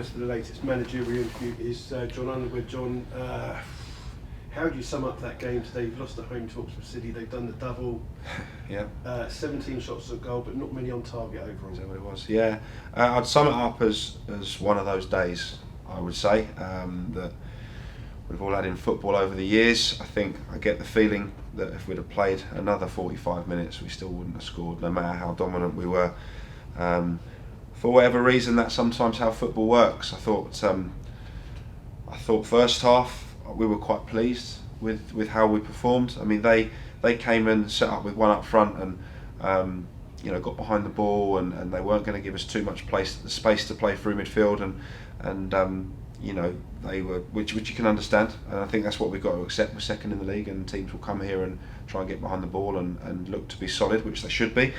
us for the latest managerial interview is John Underwood. John, how do you sum up that game today? You've lost at home to Oxford City. They've done the double. Yeah. 17 shots at goal, but not many on target overall. Is that what it was? Yeah. I'd sum it up as one of those days, I would say, that we've all had in football over the years. I get the feeling that if we'd have played another 45 minutes, we still wouldn't have scored, no matter how dominant we were. For whatever reason, that's sometimes how football works. I thought first half we were quite pleased with how we performed. I mean, they came and set up with one up front and got behind the ball and they weren't going to give us too much space to play through midfield and they were, which you can understand, and I think that's what we've got to accept. We're second in the league and teams will come here and try and get behind the ball and look to be solid, which they should be.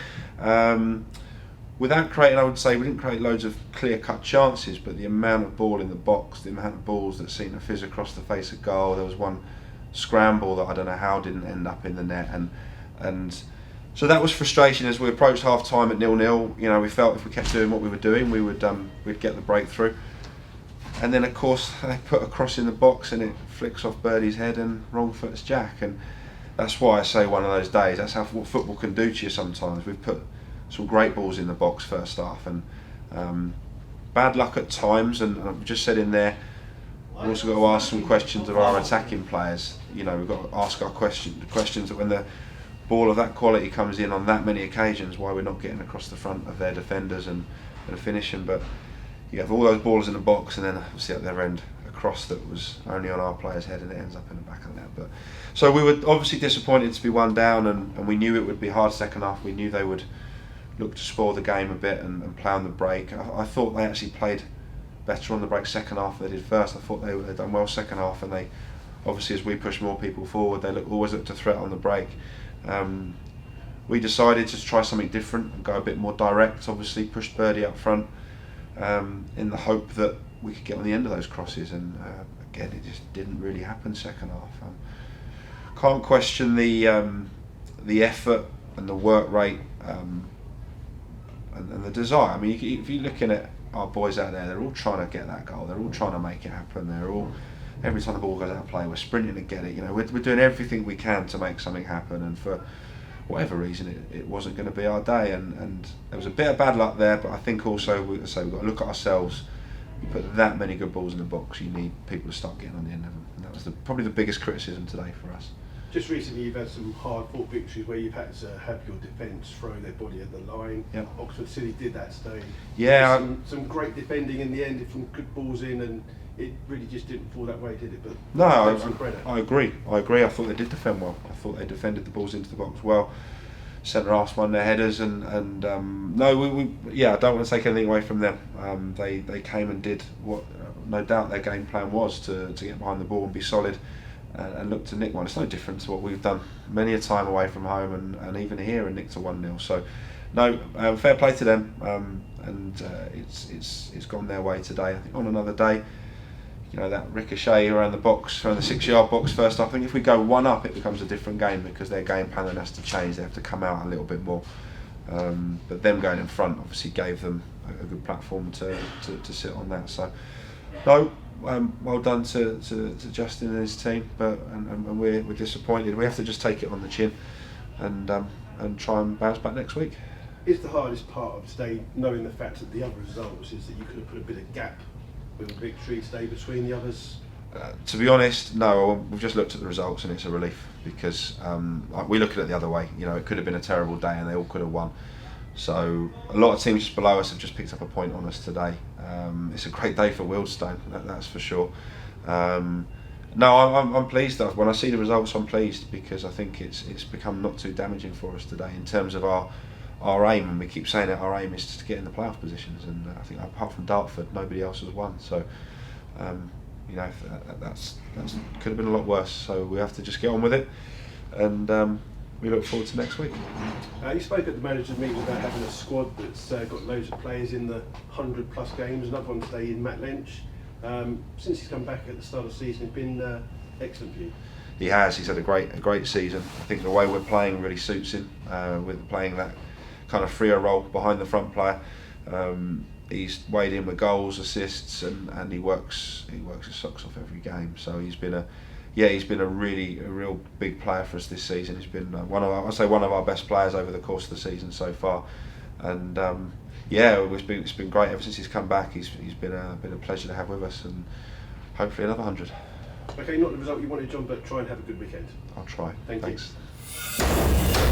Without creating, I would say we didn't create loads of clear-cut chances, but the amount of ball in the box, the amount of balls that seemed to fizz across the face of goal. There was one scramble that I don't know how didn't end up in the net, and so that was frustration as we approached half time at 0-0. We felt if we kept doing what we were doing, we'd get the breakthrough. And then of course they put a cross in the box and it flicks off Birdie's head and wrong foot's Jack, and that's why I say one of those days. That's what football can do to you sometimes. We've put some great balls in the box first half and bad luck at times, and I've just said in there we've also got to ask some questions of our attacking players. We've got to ask our questions that when the ball of that quality comes in on that many occasions, why we're not getting across the front of their defenders and finishing. But you have all those balls in the box and then obviously at their end a cross that was only on our player's head and it ends up in the back of the net. But so we were obviously disappointed to be one down, and we knew it would be hard second half. We knew they would look to spoil the game a bit and play on the break. I thought they actually played better on the break second half than they did first. I thought they'd done well second half, and they obviously, as we pushed more people forward, they always looked to threat on the break. We decided to try something different and go a bit more direct. Obviously pushed Birdie up front in the hope that we could get on the end of those crosses, and again it just didn't really happen second half. Can't question the effort and the work rate and the desire. I mean, if you're looking at our boys out there, they're all trying to get that goal, they're all trying to make it happen, every time the ball goes out of play we're sprinting to get it. We're doing everything we can to make something happen, and for whatever reason it wasn't going to be our day, and there was a bit of bad luck there. But I think also we've got to look at ourselves. You put that many good balls in the box, you need people to start getting on the end of them, and that was probably the biggest criticism today for us. Just recently you've had some hard-fought victories where you've had to have your defence throw their body at the line. Yep. Oxford City did that today. Yeah. Some great defending in the end, from good balls in, and it really just didn't fall that way, did it? But no, I agree. I thought they did defend well. I thought they defended the balls into the box well. Centre halves won their headers, and no, I don't want to take anything away from them. They came and did what no doubt their game plan was, to get behind the ball and be solid and look to nick one. It's no different to what we've done many a time away from home and even here and nicked a 1-0. So no, fair play to them, and it's gone their way today. I think on another day, that ricochet around the box, around the 6-yard box first half, I think if we go one up it becomes a different game, because their game plan then has to change. They have to come out a little bit more, but them going in front obviously gave them a good platform to sit on that. So no, well done to Justin and his team, but and we're disappointed. We have to just take it on the chin and try and bounce back next week. Is the hardest part of today knowing the fact that the other results is that you could have put a bit of gap with a victory today between the others? To be honest, no. We've just looked at the results and it's a relief, because we look at it the other way. It could have been a terrible day and they all could have won. So a lot of teams just below us have just picked up a point on us today. It's a great day for Wealdstone, that's for sure. No, I'm pleased. When I see the results, I'm pleased, because I think it's become not too damaging for us today in terms of our aim, and we keep saying that our aim is to get in the playoff positions, and I think apart from Dartford, nobody else has won. So that's could have been a lot worse. So we have to just get on with it, and we look forward to next week. You spoke at the manager's meeting about having a squad that's got loads of players in the 100+ games. Another one today in Matt Lynch. Since he's come back at the start of the season, it's been excellent for you. He has. He's had a great season. I think the way we're playing really suits him, with playing that kind of freer role behind the front player. he's weighed in with goals, assists, and he works his socks off every game. So he's been a real big player for us this season. He's been one of our best players over the course of the season so far, and it's been great ever since he's come back. He's been a pleasure to have with us, and hopefully another 100. Okay, not the result you wanted, John, but try and have a good weekend. I'll try. Thanks. Thanks.